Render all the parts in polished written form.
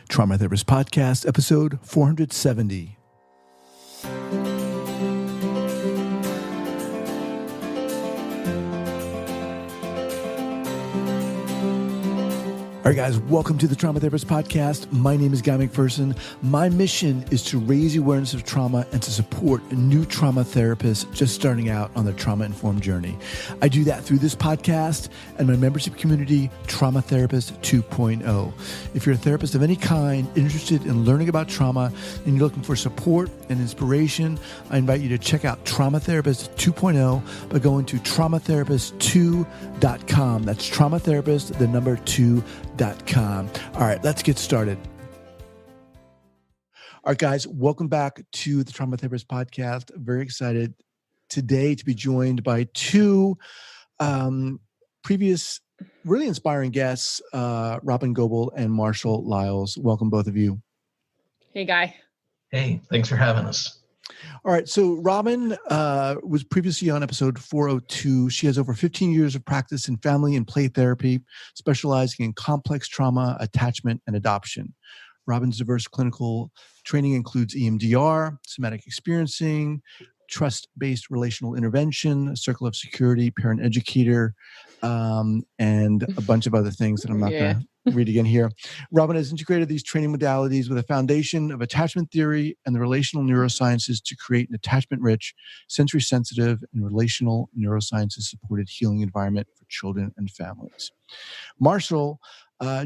Trauma Therapist Podcast, episode 470. All right, guys, welcome to the Trauma Therapist Podcast. My name is Guy McPherson. My mission is to raise awareness of trauma and to support new trauma therapists just starting out on their trauma-informed journey. I do that through this podcast and my membership community, Trauma Therapist 2.0. If you're a therapist of any kind, interested in learning about trauma, and you're looking for support and inspiration, I invite you to check out Trauma Therapist 2.0 by going to traumatherapist2.com. That's traumatherapist, the number 2.com. All right, let's get started. All right, guys, welcome back to the Trauma Therapist Podcast. Very excited today to be joined by two previous really inspiring guests, Robyn Gobbel and Marshall Lyles. Welcome, both of you. Hey, Guy. Hey, thanks for having us. All right. So Robyn was previously on episode 402. She has over 15 years of practice in family and play therapy, specializing in complex trauma, attachment, and adoption. Robyn's diverse clinical training includes EMDR, Somatic Experiencing, Trust-Based Relational Intervention, Circle of Security Parent Educator, and a bunch of other things that I'm not going to read again here. Robyn has integrated these training modalities with a foundation of attachment theory and the relational neurosciences to create an attachment-rich, sensory-sensitive, and relational neurosciences-supported healing environment for children and families. Marshall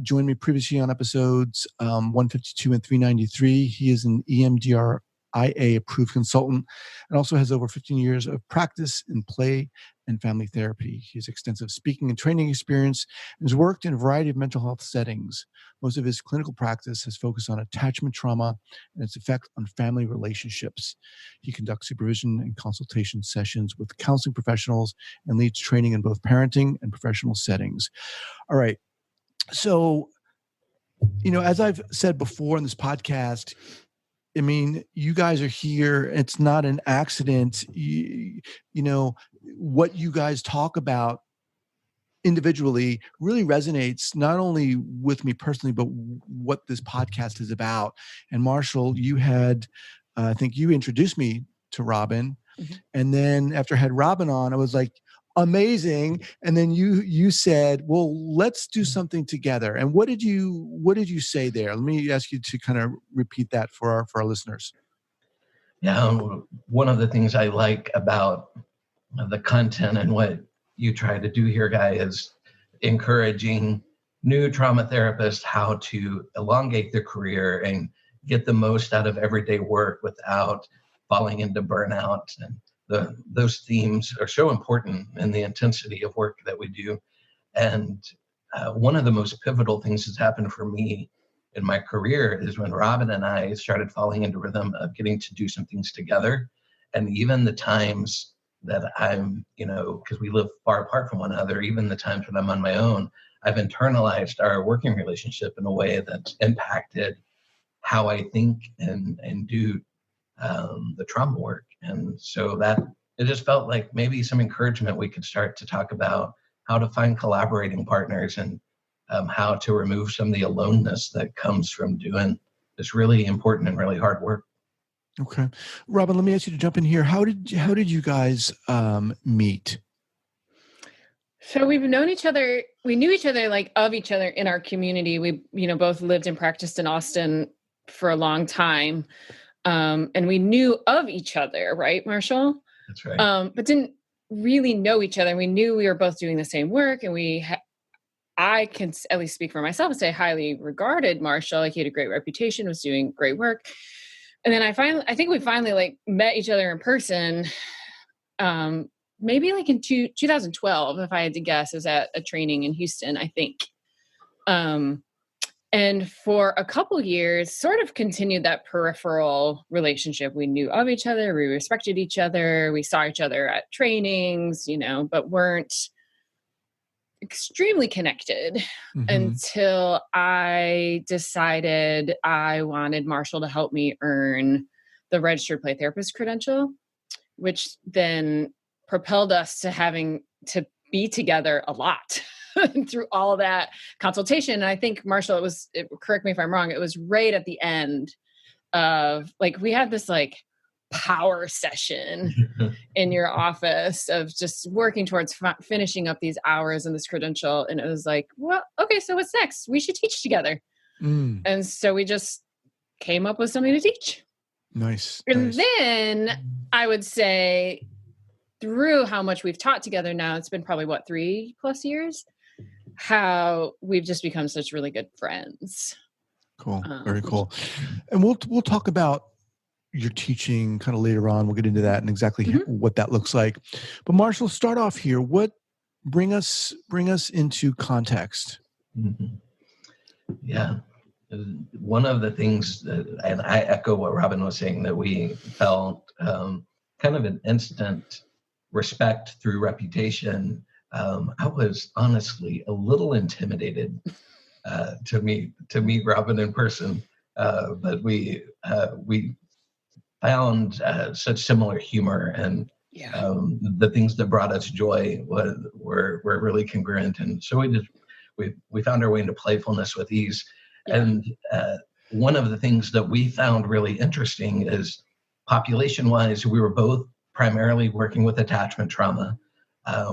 joined me previously on episodes 152 and 393. He is an EMDR IA-approved consultant and also has over 15 years of practice in play and family therapy. He has extensive speaking and training experience and has worked in a variety of mental health settings. Most of his clinical practice has focused on attachment trauma and its effect on family relationships. He conducts supervision and consultation sessions with counseling professionals and leads training in both parenting and professional settings. All right. So, as I've said before in this podcast, I mean, you guys are here. It's not an accident. You know, what you guys talk about individually really resonates not only with me personally, but what this podcast is about. And Marshall, you had, I think you introduced me to Robyn. Mm-hmm. And then after I had Robyn on, I was like, amazing. And then you said, well, let's do something together. And what did you say there? Let me ask you to kind of repeat that for our listeners. Yeah. One of the things I like about the content and what you try to do here, Guy, is encouraging new trauma therapists how to elongate their career and get the most out of everyday work without falling into burnout. And those themes are so important in the intensity of work that we do. And one of the most pivotal things that's happened for me in my career is when Robyn and I started falling into rhythm of getting to do some things together. And even the times that I'm, because we live far apart from one another, even the times when I'm on my own, I've internalized our working relationship in a way that's impacted how I think and do the trauma work. And so that it just felt like maybe some encouragement we could start to talk about how to find collaborating partners and how to remove some of the aloneness that comes from doing this really important and really hard work. Okay. Robyn, let me ask you to jump in here. How did you guys meet? So we've known each other. We knew each other, like of each other in our community. We, both lived and practiced in Austin for a long time. And we knew of each other, right, Marshall? That's right. But didn't really know each other. We knew we were both doing the same work, and I can at least speak for myself and say highly regarded Marshall. Like, he had a great reputation, was doing great work. And then I think we finally like met each other in person, maybe like in 2012, if I had to guess. Is at a training in Houston, I think. And for a couple years, sort of continued that peripheral relationship. We knew of each other. We respected each other. We saw each other at trainings, but weren't extremely connected until I decided I wanted Marshall to help me earn the registered play therapist credential, which then propelled us to having to be together a lot. through all that consultation. And I think, Marshall, correct me if I'm wrong, it was right at the end of, like, we had this like power session in your office of just working towards finishing up these hours and this credential. And it was like, well, okay, so what's next? We should teach together. And so we just came up with something to teach. Nice. And then I would say, through how much we've taught together now, it's been probably 3+ years, how we've just become such really good friends. Cool. Very cool. And we'll talk about your teaching kind of later on. We'll get into that and exactly what that looks like. But Marshall, start off here. Bring us into context. Yeah. One of the things and I echo what Robyn was saying, that we felt kind of an instant respect through reputation. I was honestly a little intimidated to meet Robyn in person, but we found such similar humor, and the things that brought us joy were really congruent, and so we found our way into playfulness with ease. And one of the things that we found really interesting is, population-wise, we were both primarily working with attachment trauma.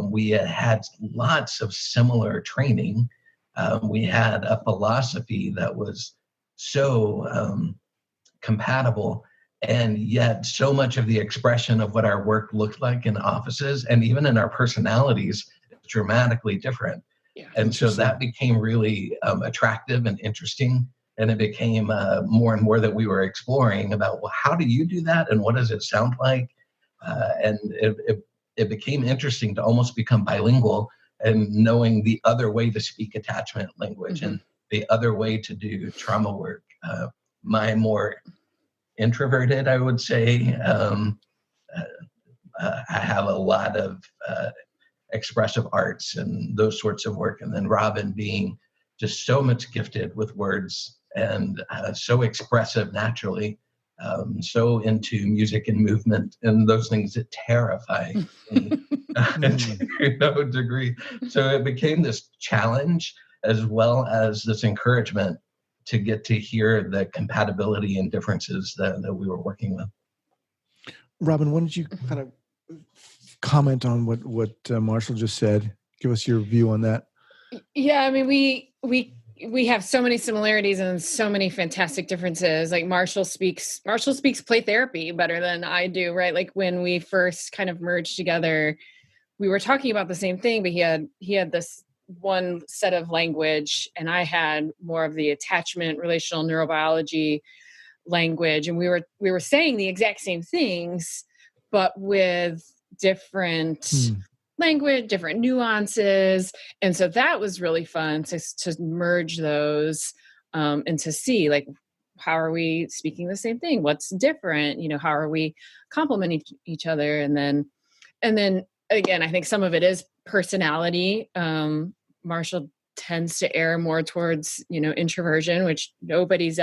We had lots of similar training. We had a philosophy that was so compatible, and yet so much of the expression of what our work looked like in offices and even in our personalities is dramatically different. And so that became really attractive and interesting. And it became more and more that we were exploring about, well, how do you do that? And what does it sound like? And it became interesting to almost become bilingual and knowing the other way to speak attachment language and the other way to do trauma work. My more introverted, I would say, I have a lot of expressive arts and those sorts of work. And then Robyn being just so much gifted with words and so expressive naturally, so into music and movement and those things that terrify me to no degree. So it became this challenge as well as this encouragement to get to hear the compatibility and differences that we were working with. Robyn, why don't you kind of comment on what Marshall just said? Give us your view on that. Yeah, I mean, we have so many similarities and so many fantastic differences. Like Marshall speaks play therapy better than I do, right? Like when we first kind of merged together, we were talking about the same thing, but he had this one set of language and I had more of the attachment, relational neurobiology language. And we were saying the exact same things, but with different language, different nuances. And so that was really fun to merge those and to see, like, how are we speaking the same thing? What's different? How are we complementing each other? And then again, I think some of it is personality. Marshall tends to err more towards, introversion, which nobody's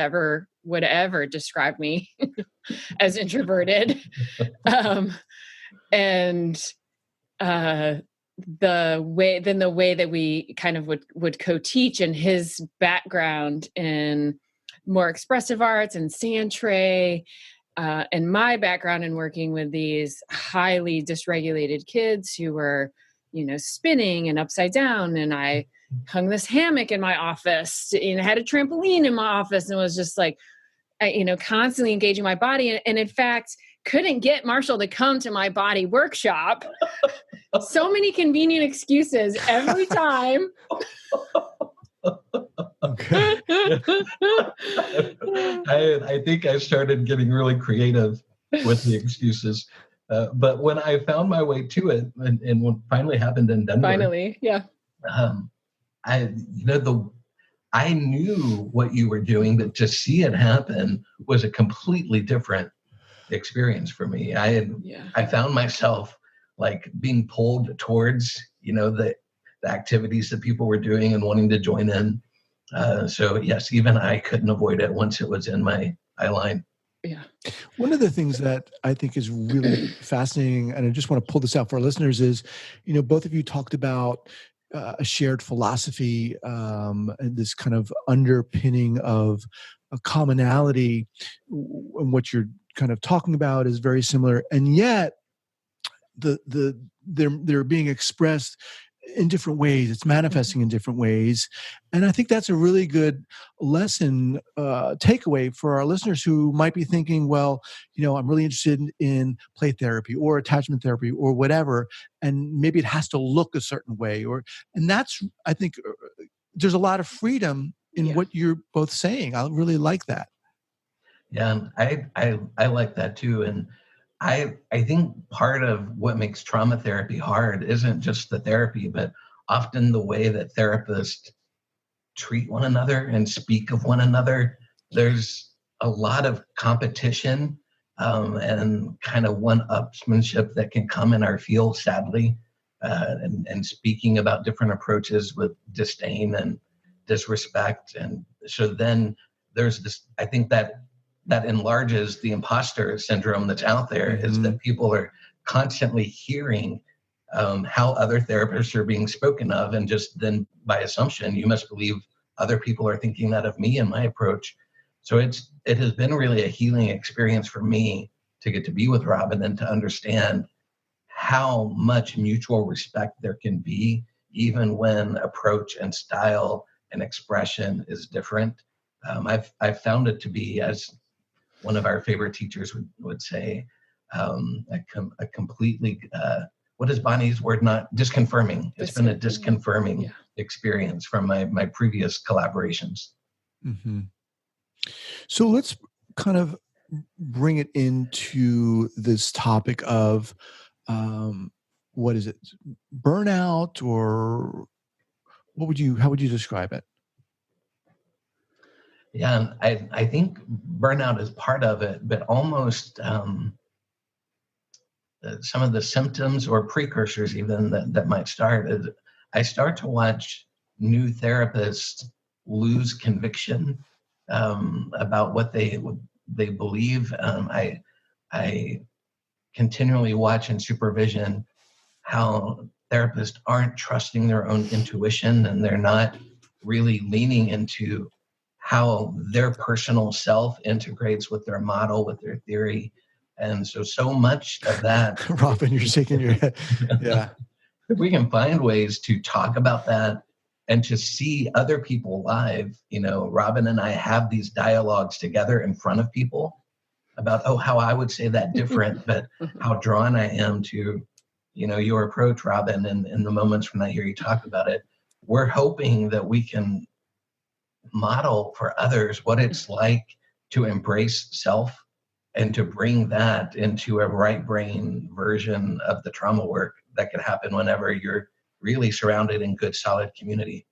would ever describe me as introverted. And the way that we kind of would co-teach, and his background in more expressive arts and Santray, and my background in working with these highly dysregulated kids who were, spinning and upside down. And I hung this hammock in my office and had a trampoline in my office and was just like, constantly engaging my body. And in fact, couldn't get Marshall to come to my body workshop. So many convenient excuses every time. Okay. I think I started getting really creative with the excuses. But when I found my way to it, and what finally happened in Denver. Finally, yeah. I knew what you were doing, but to see it happen was a completely different experience for me. I found myself like being pulled towards, the activities that people were doing and wanting to join in. So yes, even I couldn't avoid it once it was in my eye line. Yeah. One of the things that I think is really fascinating, and I just want to pull this out for our listeners, is, both of you talked about a shared philosophy, and this kind of underpinning of a commonality, and what you're kind of talking about is very similar, and yet they're being expressed in different ways. It's manifesting in different ways, and I think that's a really good lesson takeaway for our listeners who might be thinking, well, I'm really interested in play therapy or attachment therapy or whatever, and maybe it has to look a certain way, and that's, I think, there's a lot of freedom in what you're both saying. I really like that. Yeah, I like that too, and I think part of what makes trauma therapy hard isn't just the therapy, but often the way that therapists treat one another and speak of one another. There's a lot of competition and kind of one-upsmanship that can come in our field, sadly, and speaking about different approaches with disdain and disrespect. And so then there's this, I think that enlarges the imposter syndrome that's out there, is that people are constantly hearing how other therapists are being spoken of, and just then by assumption, you must believe other people are thinking that of me and my approach. So it has been really a healing experience for me to get to be with Robyn and to understand how much mutual respect there can be, even when approach and style and expression is different. I've found it to be, as one of our favorite teachers would say, a completely, what is Bonnie's word? Not disconfirming. It's been a disconfirming experience from my previous collaborations. Mm-hmm. So let's kind of bring it into this topic of, what is it? Burnout, or how would you describe it? Yeah, I think burnout is part of it, but almost some of the symptoms or precursors even that might start is I start to watch new therapists lose conviction about what they believe. I continually watch in supervision how therapists aren't trusting their own intuition, and they're not really leaning into how their personal self integrates with their model, with their theory. And so much of that. Robyn, you're shaking your head. Yeah. If we can find ways to talk about that and to see other people live, Robyn and I have these dialogues together in front of people about, how I would say that different, but how drawn I am to, your approach, Robyn, and in the moments when I hear you talk about it. We're hoping that we can model for others what it's like to embrace self and to bring that into a right brain version of the trauma work that can happen whenever you're really surrounded in good, solid community.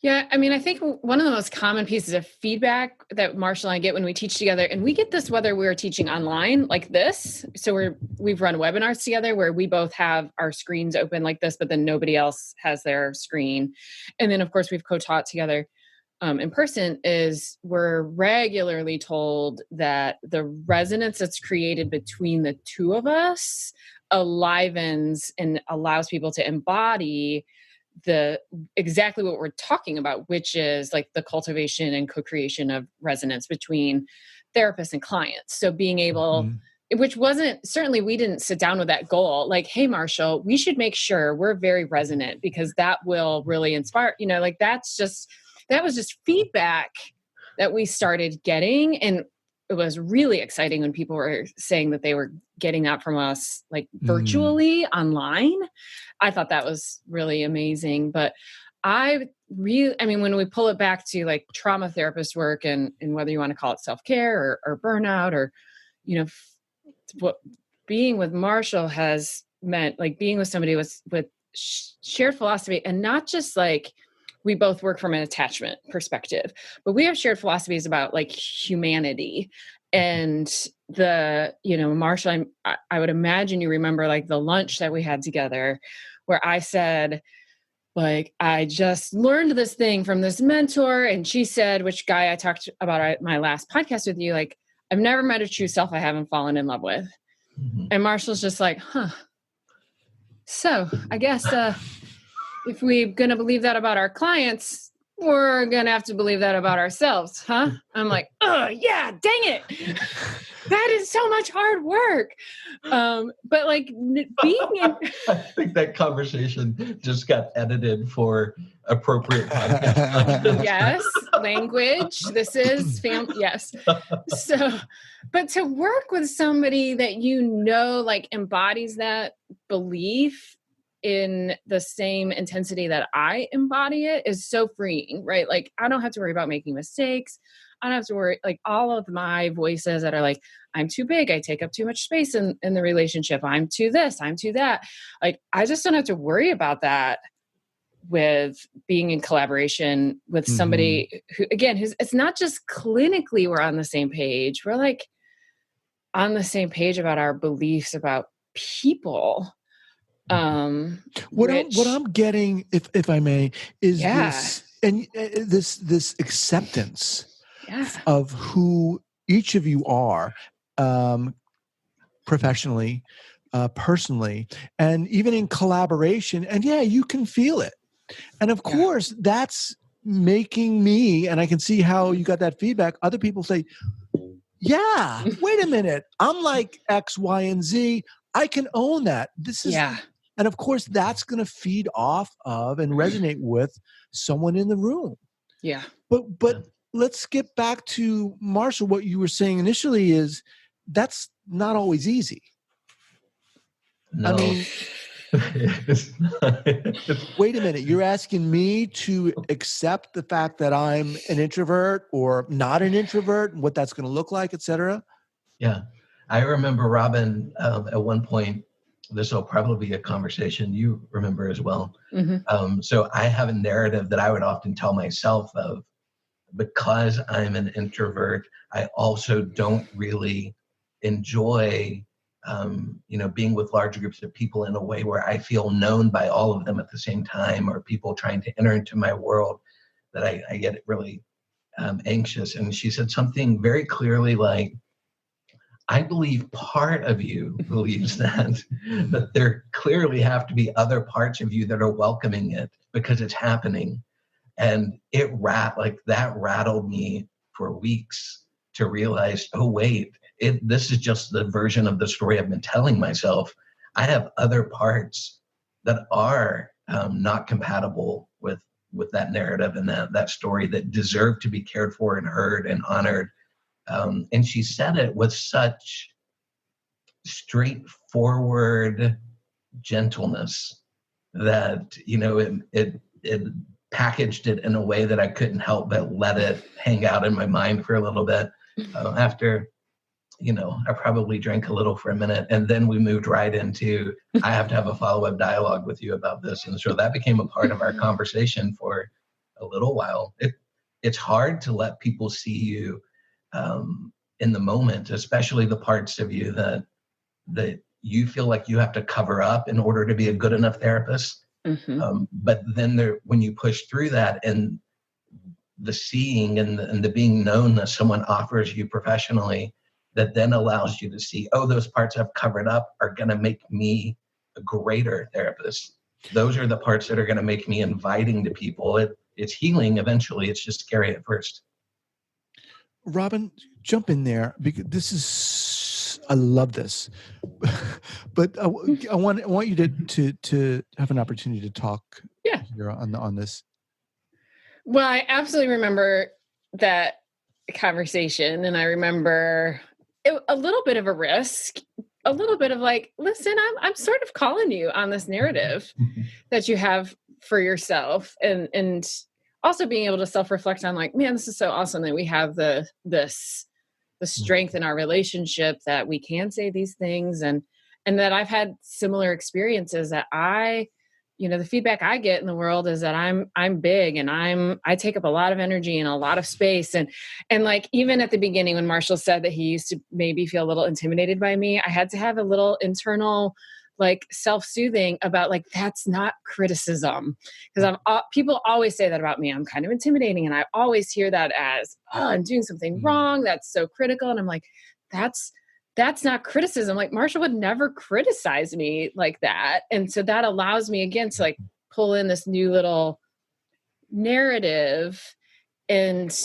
Yeah, I mean, I think one of the most common pieces of feedback that Marshall and I get when we teach together, and we get this whether we're teaching online like this, so we've run webinars together where we both have our screens open like this, but then nobody else has their screen. And then, of course, we've co-taught together in person, is we're regularly told that the resonance that's created between the two of us alivens and allows people to embody exactly what we're talking about, which is like the cultivation and co-creation of resonance between therapists and clients. So being able, which wasn't, certainly we didn't sit down with that goal, like, hey, Marshall, we should make sure we're very resonant because that will really inspire, like that was just feedback that we started getting. And it was really exciting when people were saying that they were getting that from us, like virtually online. I thought that was really amazing. But when we pull it back to like trauma therapist work and whether you want to call it self-care or burnout or, what being with Marshall has meant, like being with somebody with shared philosophy, and not just like, we both work from an attachment perspective, but we have shared philosophies about like humanity. And Marshall, I would imagine you remember like the lunch that we had together where I said, like, I just learned this thing from this mentor. And she said, which guy I talked about at my last podcast with you, like, I've never met a true self I haven't fallen in love with. And Marshall's just like, so I guess, if we're going to believe that about our clients, we're going to have to believe that about ourselves, huh? I'm like, oh, yeah, dang it. That is so much hard work. But like being in... I think that conversation just got edited for appropriate podcast. Yes, language. This is yes. So, but to work with somebody that like embodies that belief in the same intensity that I embody it is so freeing, right? Like I don't have to worry about making mistakes. I don't have to worry, like all of my voices that are like, I'm too big, I take up too much space in the relationship, I'm too this, I'm too that. Like, I just don't have to worry about that with being in collaboration with somebody who, again, it's not just clinically we're on the same page. We're like on the same page about our beliefs about people. What I'm getting, if I may, is this acceptance of who each of you are, professionally, personally, and even in collaboration. And you can feel it. And of course, that's making me, and I can see how you got that feedback. Other people say, yeah, wait a minute. I'm like X, Y, and Z. I can own that. This is, and of course, that's going to feed off of and resonate with someone in the room. Yeah. But let's get back to Marshall. What you were saying initially is that's not always easy. No. I mean, wait a minute. You're asking me to accept the fact that I'm an introvert or not an introvert and what that's going to look like, et cetera? Yeah. I remember, Robyn, at one point, this will probably be a conversation you remember as well. So I have a narrative that I would often tell myself of, because I'm an introvert, I also don't really enjoy being with large groups of people in a way where I feel known by all of them at the same time, or people trying to enter into my world, that I get really anxious. And she said something very clearly like, I believe part of you believes that, but there clearly have to be other parts of you that are welcoming it because it's happening. And that rattled me for weeks to realize, oh, wait, this is just the version of the story I've been telling myself. I have other parts that are not compatible with that narrative and that story, that deserve to be cared for and heard and honored. And she said it with such straightforward gentleness that, it packaged it in a way that I couldn't help but let it hang out in my mind for a little bit. After, I probably drank a little for a minute, and then we moved right into, I have to have a follow-up dialogue with you about this. And so that became a part of our conversation for a little while. It's hard to let people see you in the moment, especially the parts of you that you feel like you have to cover up in order to be a good enough therapist. But then when you push through that, and the seeing and the being known that someone offers you professionally, that then allows you to see, oh, those parts I've covered up are going to make me a greater therapist. Those are the parts that are going to make me inviting to people. It's healing eventually. It's just scary at first. Robyn, jump in there, because I love this, but I want you to have an opportunity to talk here on this. Well, I absolutely remember that conversation, and I remember a little bit of a risk, a little bit of like, listen, I'm sort of calling you on this narrative that you have for yourself, and also being able to self-reflect on like, man, this is so awesome that we have the strength in our relationship that we can say these things, and that I've had similar experiences that the feedback I get in the world is that I'm big, and I take up a lot of energy and a lot of space. And like, even at the beginning when Marshall said that he used to maybe feel a little intimidated by me, I had to have a little internal like self-soothing about like, that's not criticism. Because people always say that about me. I'm kind of intimidating. And I always hear that as, oh, I'm doing something wrong. That's so critical. And I'm like, that's not criticism. Like, Marshall would never criticize me like that. And so that allows me again to like pull in this new little narrative. And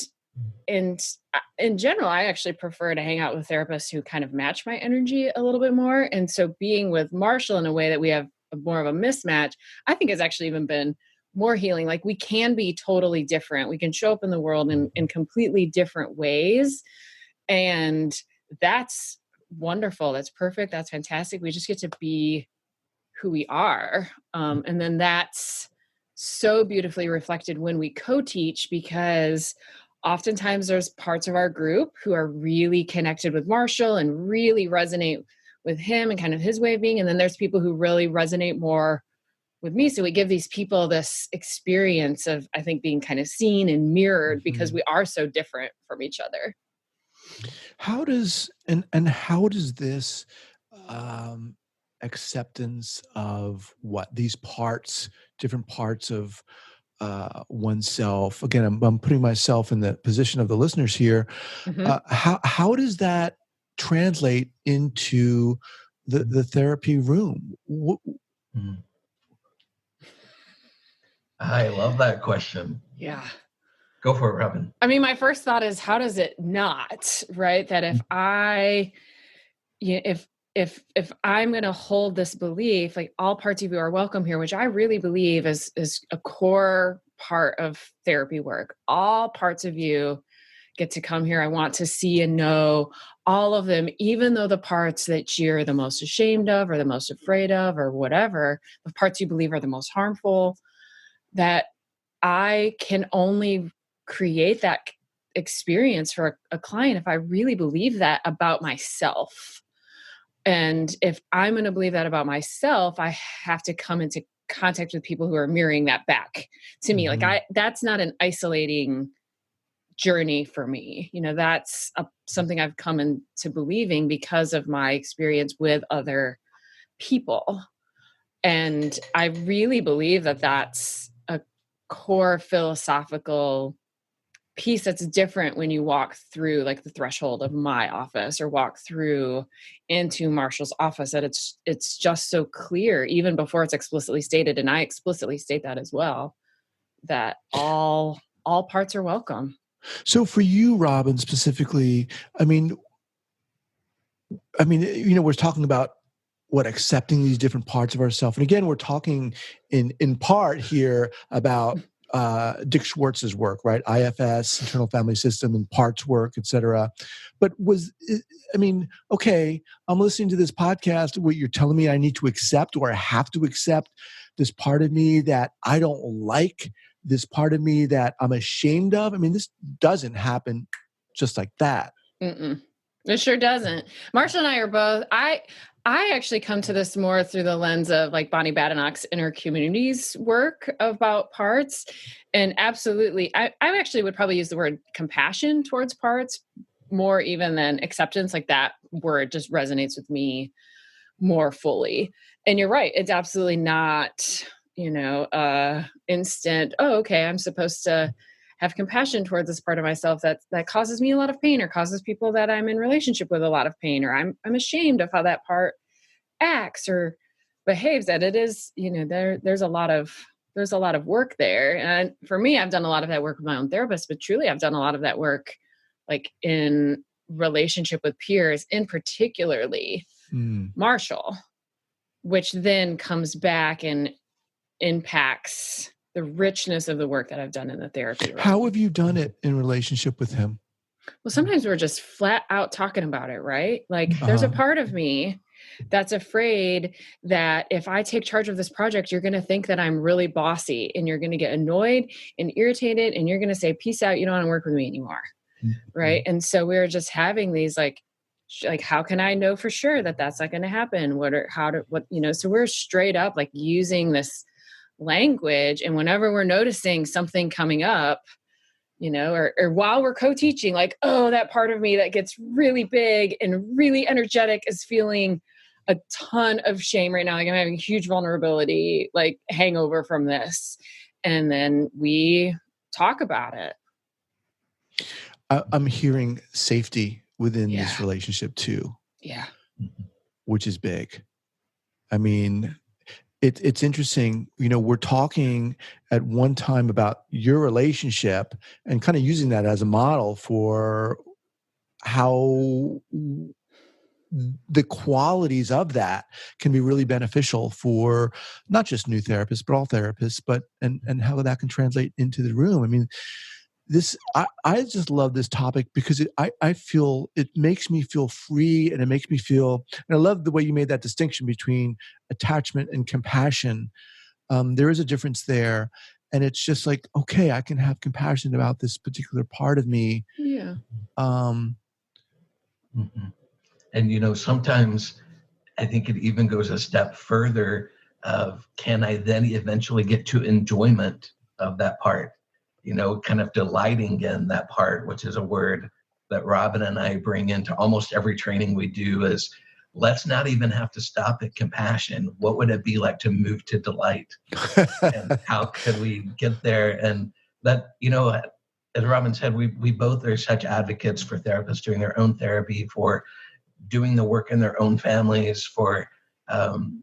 in general, I actually prefer to hang out with therapists who kind of match my energy a little bit more. And so being with Marshall in a way that we have more of a mismatch, I think has actually even been more healing. Like, we can be totally different. We can show up in the world in completely different ways. And that's wonderful. That's perfect. That's fantastic. We just get to be who we are. And then that's so beautifully reflected when we co-teach, because oftentimes there's parts of our group who are really connected with Marshall and really resonate with him and kind of his way of being. And then there's people who really resonate more with me. So we give these people this experience of, I think, being kind of seen and mirrored because we are so different from each other. How does this acceptance of what these parts, different parts of oneself, again, I'm putting myself in the position of the listeners here. How does that translate into the therapy room? I love that question. Yeah. Go for it, Robyn. I mean, my first thought is, how does it not, right? That if I'm going to hold this belief, like, all parts of you are welcome here, which I really believe is a core part of therapy work. All parts of you get to come here. I want to see and know all of them, even though the parts that you're the most ashamed of or the most afraid of or whatever, the parts you believe are the most harmful, that I can only create that experience for a client if I really believe that about myself. And if I'm going to believe that about myself, I have to come into contact with people who are mirroring that back to me. Like, that's not an isolating journey for me. That's something I've come into believing because of my experience with other people. And I really believe that that's a core philosophical piece that's different when you walk through, like, the threshold of my office or walk through into Marshall's office, that it's just so clear, even before it's explicitly stated. And I explicitly state that as well, that all parts are welcome. So for you, Robyn, specifically, I mean, we're talking about accepting these different parts of ourselves. And again, we're talking in part here about Dick Schwartz's work, right? IFS, internal family system, and parts work, et cetera. But okay, I'm listening to this podcast where you're telling me I need to accept, or I have to accept, this part of me that I don't like, this part of me that I'm ashamed of. I mean, this doesn't happen just like that. It sure doesn't. Marshall and I are both, I actually come to this more through the lens of, like, Bonnie Badenoch's Inner Communities work about parts. And absolutely, I actually would probably use the word compassion towards parts more even than acceptance. Like, that word just resonates with me more fully. And you're right. It's absolutely not, instant, oh, okay, I'm supposed to have compassion towards this part of myself that causes me a lot of pain, or causes people that I'm in relationship with a lot of pain, or I'm ashamed of how that part acts or behaves. That it is, there's a lot of work there. And for me, I've done a lot of that work with my own therapist, but truly I've done a lot of that work, like, in relationship with peers, in particularly Marshall, which then comes back and impacts the richness of the work that I've done in the therapy room. How have you done it in relationship with him? Well, sometimes we're just flat out talking about it, right? Like, there's a part of me that's afraid that if I take charge of this project, you're going to think that I'm really bossy, and you're going to get annoyed and irritated, and you're going to say, peace out, you don't want to work with me anymore. Right. And so we're just having these like, how can I know for sure that that's not going to happen? So we're straight up, like, using this language. And whenever we're noticing something coming up, or while we're co-teaching, like, oh, that part of me that gets really big and really energetic is feeling a ton of shame right now. Like, I'm having huge vulnerability, like, hangover from this. And then we talk about it. I'm hearing safety within this relationship too. Yeah. Which is big. I mean, it's interesting, we're talking at one time about your relationship and kind of using that as a model for how the qualities of that can be really beneficial for not just new therapists, but all therapists, and how that can translate into the room. I mean, I just love this topic because I feel it makes me feel free, and it makes me feel, and I love the way you made that distinction between attachment and compassion. There is a difference there, and it's just like, okay, I can have compassion about this particular part of me. Yeah. Mm-hmm. And, sometimes I think it even goes a step further of, can I then eventually get to enjoyment of that part? Kind of delighting in that part, which is a word that Robyn and I bring into almost every training we do, is let's not even have to stop at compassion. What would it be like to move to delight? And how could we get there? And that, as Robyn said, we both are such advocates for therapists doing their own therapy, for doing the work in their own families, for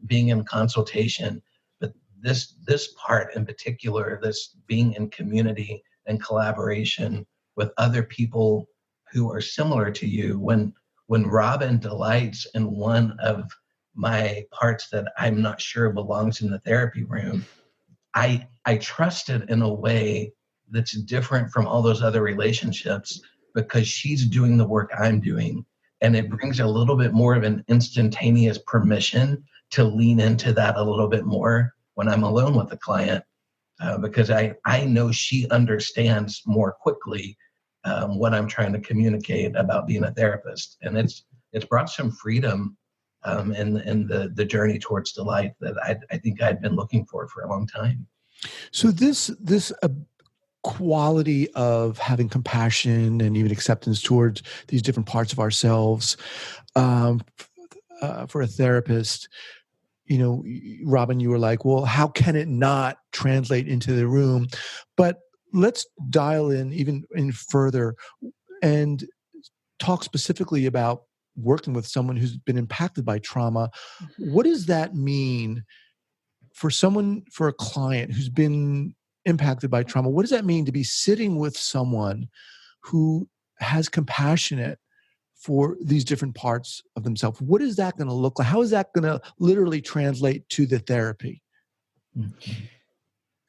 being in consultation. But this part in particular, this being in community and collaboration with other people who are similar to you, when Robyn delights in one of my parts that I'm not sure belongs in the therapy room, I trust it in a way that's different from all those other relationships, because she's doing the work I'm doing. And it brings a little bit more of an instantaneous permission to lean into that a little bit more when I'm alone with the client, because I know she understands more quickly what I'm trying to communicate about being a therapist. And it's brought some freedom in the journey towards delight that I think I'd been looking for a long time. So this quality of having compassion and even acceptance towards these different parts of ourselves, for a therapist, Robyn, you were like, well, how can it not translate into the room? But let's dial in further and talk specifically about working with someone who's been impacted by trauma. What does that mean for a client who's been impacted by trauma? What does that mean to be sitting with someone who has compassionate for these different parts of themselves? What is that going to look like? How is that going to literally translate to the therapy? Mm-hmm.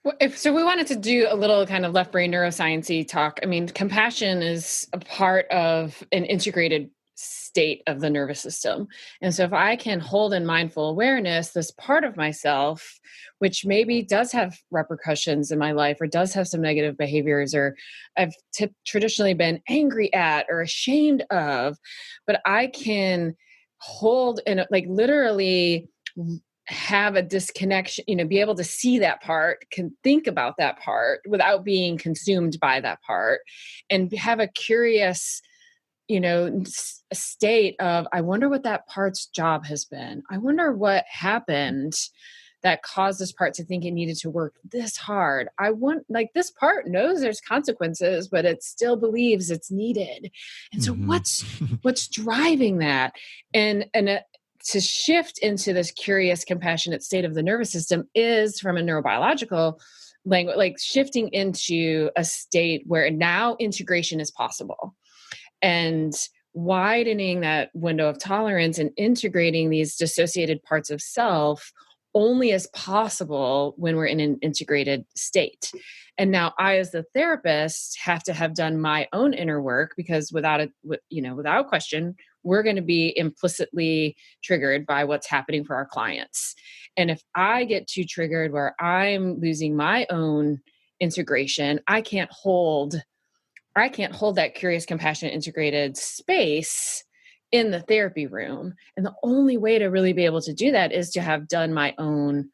Well, so we wanted to do a little kind of left brain neuroscience-y talk. I mean, compassion is a part of an integrated state of the nervous system. And so if I can hold in mindful awareness this part of myself, which maybe does have repercussions in my life or does have some negative behaviors, or I've traditionally been angry at or ashamed of, but I can hold and like literally have a disconnection, be able to see that part, can think about that part without being consumed by that part, and have a curious state of, I wonder what that part's job has been. I wonder what happened that caused this part to think it needed to work this hard. This part knows there's consequences, but it still believes it's needed. And so what's driving that? And to shift into this curious, compassionate state of the nervous system is, from a neurobiological language, like shifting into a state where now integration is possible. And widening that window of tolerance and integrating these dissociated parts of self only is possible when we're in an integrated state. And now I, as the therapist, have to have done my own inner work, because without question, we're going to be implicitly triggered by what's happening for our clients. And if I get too triggered where I'm losing my own integration, I can't hold that curious, compassionate, integrated space in the therapy room. And the only way to really be able to do that is to have done my own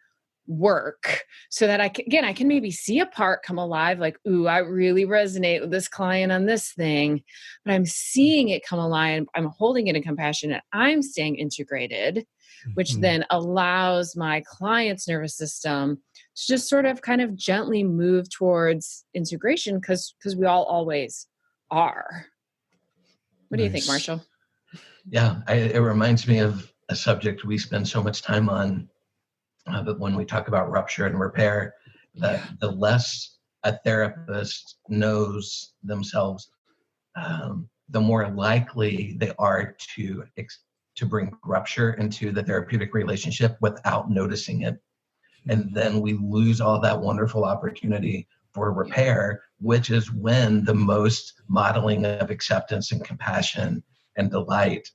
work, so that I can maybe see a part come alive, like, ooh, I really resonate with this client on this thing, but I'm seeing it come alive. I'm holding it in compassion, and I'm staying integrated, which then allows my client's nervous system to just sort of kind of gently move towards integration, because we all always are. What do you think, Marshall? Yeah, it reminds me of a subject we spend so much time on But when we talk about rupture and repair, the less a therapist knows themselves, the more likely they are to bring rupture into the therapeutic relationship without noticing it. And then we lose all that wonderful opportunity for repair, which is when the most modeling of acceptance and compassion and delight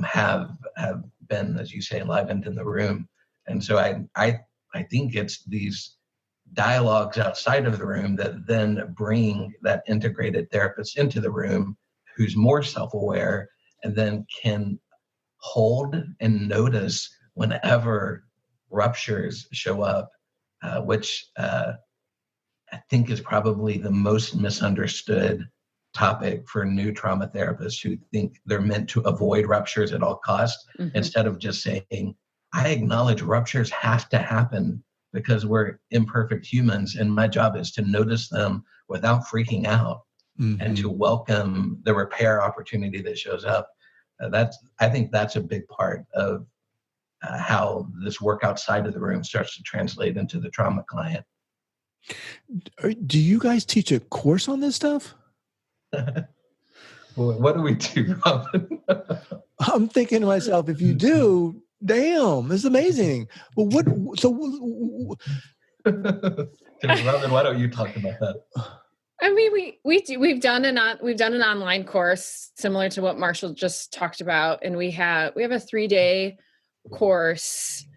have been, as you say, enlivened in the room. And so I think it's these dialogues outside of the room that then bring that integrated therapist into the room who's more self-aware and then can hold and notice whenever ruptures show up, which I think is probably the most misunderstood topic for new trauma therapists who think they're meant to avoid ruptures at all costs, instead of just saying, I acknowledge ruptures have to happen because we're imperfect humans, and my job is to notice them without freaking out and to welcome the repair opportunity that shows up. I think that's a big part of how this work outside of the room starts to translate into the trauma client. Do you guys teach a course on this stuff? What do we do, Robyn? I'm thinking to myself, if you do, damn, this is amazing. Well, Robyn, why don't you talk about that? I mean, we've done an online course similar to what Marshall just talked about, and we have a 3-day course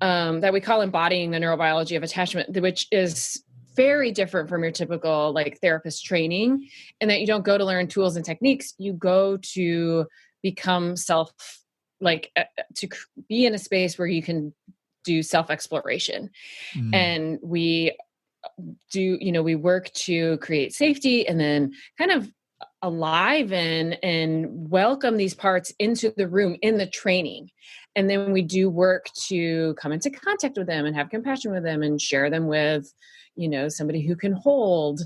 that we call Embodying the Neurobiology of Attachment, which is very different from your typical like therapist training, and that you don't go to learn tools and techniques, you go to become to be in a space where you can do self-exploration. And we we work to create safety and then kind of aliven and welcome these parts into the room in the training. And then we do work to come into contact with them and have compassion with them and share them with, somebody who can hold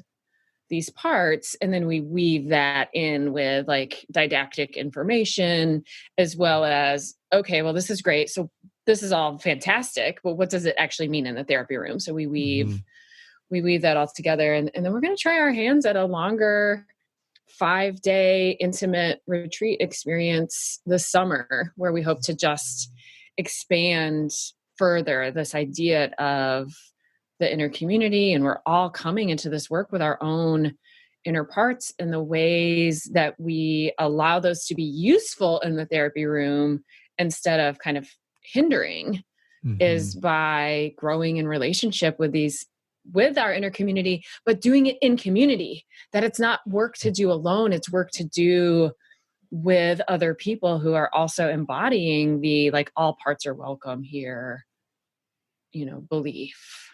these parts. And then we weave that in with like didactic information, as well as, okay, well, this is great. So this is all fantastic, but what does it actually mean in the therapy room? So we weave that all together. And then we're going to try our hands at a longer 5-day intimate retreat experience this summer, where we hope to just expand further this idea of the inner community. And we're all coming into this work with our own inner parts, and the ways that we allow those to be useful in the therapy room instead of kind of hindering is by growing in relationship with our inner community, but doing it in community, that it's not work to do alone. It's work to do with other people who are also embodying the, like, all parts are welcome here, belief.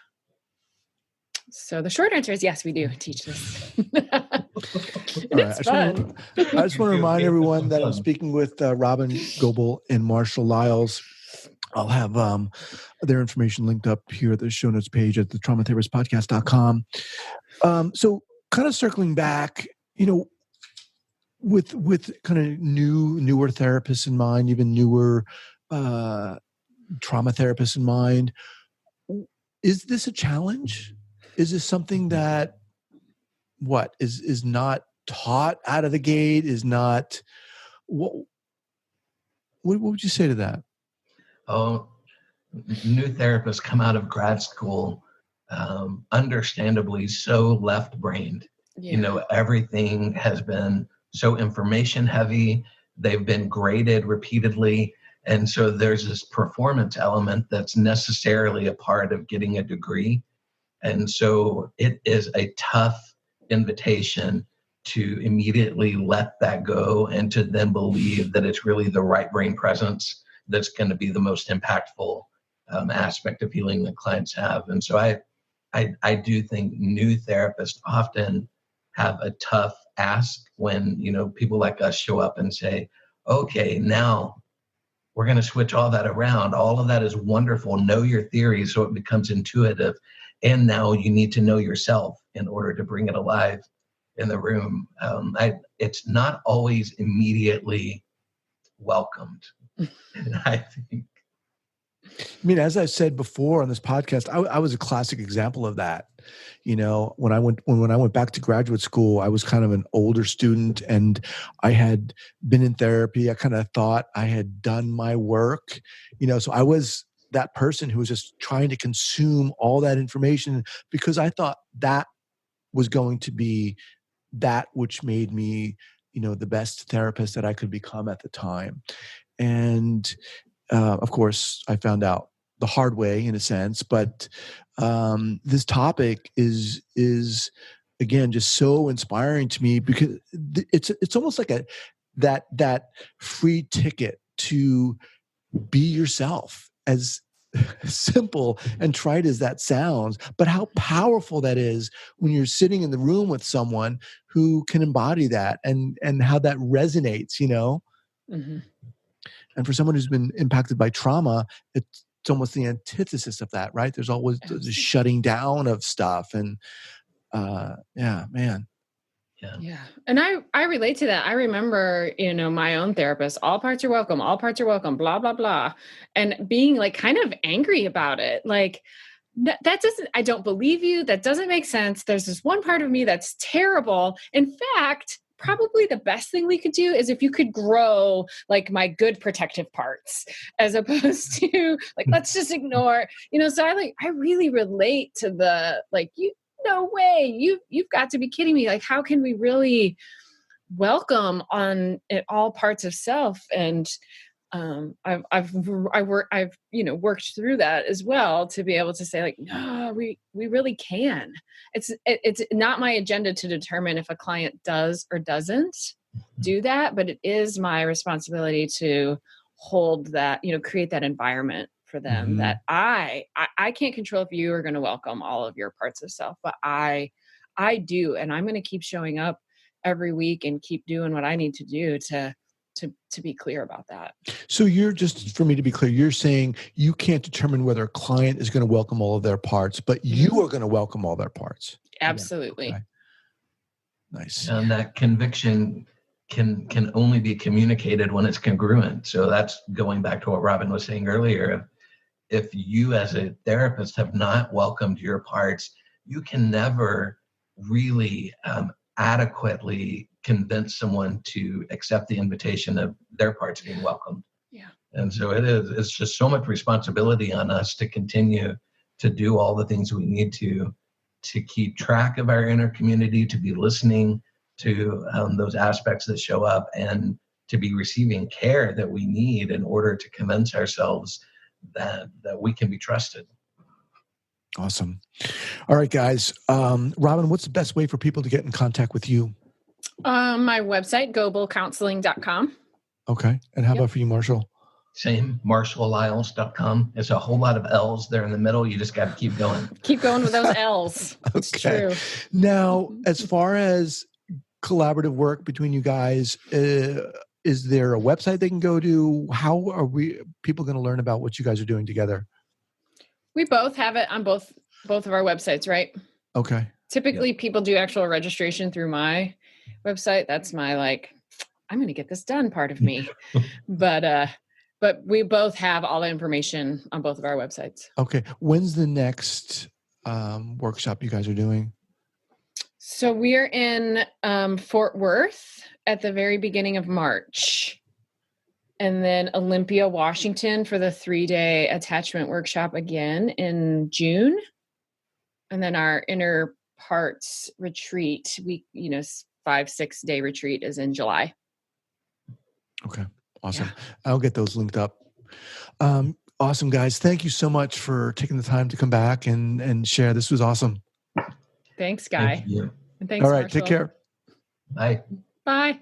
So the short answer is yes, we do teach this. It's fun. I just want to remind everyone that I'm speaking with Robyn Gobbel and Marshall Lyles. I'll have their information linked up here at the show notes page at the traumatherapistpodcast.com. So kind of circling back, with kind of newer therapists in mind, even newer trauma therapists in mind, is this a challenge? Is this something that is not taught out of the gate? Is not what would you say to that? Oh, new therapists come out of grad school, understandably so left-brained. Yeah. Everything has been so information heavy. They've been graded repeatedly. And so there's this performance element that's necessarily a part of getting a degree. And so it is a tough invitation to immediately let that go and to then believe that it's really the right brain presence that's going to be the most impactful aspect of healing that clients have. And so I do think new therapists often have a tough ask when, people like us show up and say, okay, now we're going to switch all that around. All of that is wonderful. Know your theory so it becomes intuitive. And now you need to know yourself in order to bring it alive in the room. It's not always immediately welcomed. And I think I mean, as I said before on this podcast, I was a classic example of that. You know, when I went back to graduate school, I was kind of an older student, and I had been in therapy. I kind of thought I had done my work, you know, so I was that person who was just trying to consume all that information because I thought that was going to be that which made me, you know, the best therapist that I could become at the time. And of course, I found out the hard way in a sense, but this topic is again just so inspiring to me because it's almost like that free ticket to be yourself, as simple and trite as that sounds, but how powerful that is when you're sitting in the room with someone who can embody that and how that resonates, you know. Mm-hmm. And for someone who's been impacted by trauma, it's almost the antithesis of that, right? There's always the shutting down of stuff. And yeah, man. Yeah. And I relate to that. I remember, you know, my own therapist, all parts are welcome, blah, blah, blah. And being like kind of angry about it. Like, that doesn't, I don't believe you. That doesn't make sense. There's this one part of me that's terrible. In fact, probably the best thing we could do is if you could grow like my good protective parts as opposed to like, let's just ignore, you know, so I really relate to the, like, no way, you've got to be kidding me. Like, how can we really welcome on all parts of self? And I've you know, worked through that as well to be able to say like, no, we really can. It's not my agenda to determine if a client does or doesn't do that, but it is my responsibility to hold that, you know, create that environment for them that I can't control if you are going to welcome all of your parts of self, but I do, and I'm going to keep showing up every week and keep doing what I need to do to be clear about that. So you're just, for me to be clear, you're saying you can't determine whether a client is going to welcome all of their parts, but you are going to welcome all their parts. Absolutely. Yeah. Okay. Nice. And that conviction can only be communicated when it's congruent. So that's going back to what Robyn was saying earlier. If you as a therapist have not welcomed your parts, you can never really adequately convince someone to accept the invitation of their parts being welcomed. Yeah. And so it's just so much responsibility on us to continue to do all the things we need to keep track of our inner community, to be listening to those aspects that show up, and to be receiving care that we need in order to convince ourselves that we can be trusted. Awesome. All right, guys. Robyn, what's the best way for people to get in contact with you? My website, gobbellcounseling.com. Okay. And how about for you, Marshall? Same, marshalllyles.com. There's a whole lot of L's there in the middle. You just got to keep going. Keep going with those L's. It's true. Now, as far as collaborative work between you guys, is there a website they can go to? How are people going to learn about what you guys are doing together? We both have it on both of our websites, right? Okay. Typically, people do actual registration through my website. That's my I'm going to get this done part of me. But we both have all the information on both of our websites. Okay. When's the next workshop you guys are doing? So we're in Fort Worth at the very beginning of March. And then Olympia, Washington for the 3-day attachment workshop again in June. And then our inner parts retreat, 5-6 day retreat is in July. Okay. Awesome. Yeah. I'll get those linked up. Awesome, guys. Thank you so much for taking the time to come back and share. This was awesome. Thanks, Guy. Thank you. And thanks, all right. Marshall. Take care. Bye. Bye.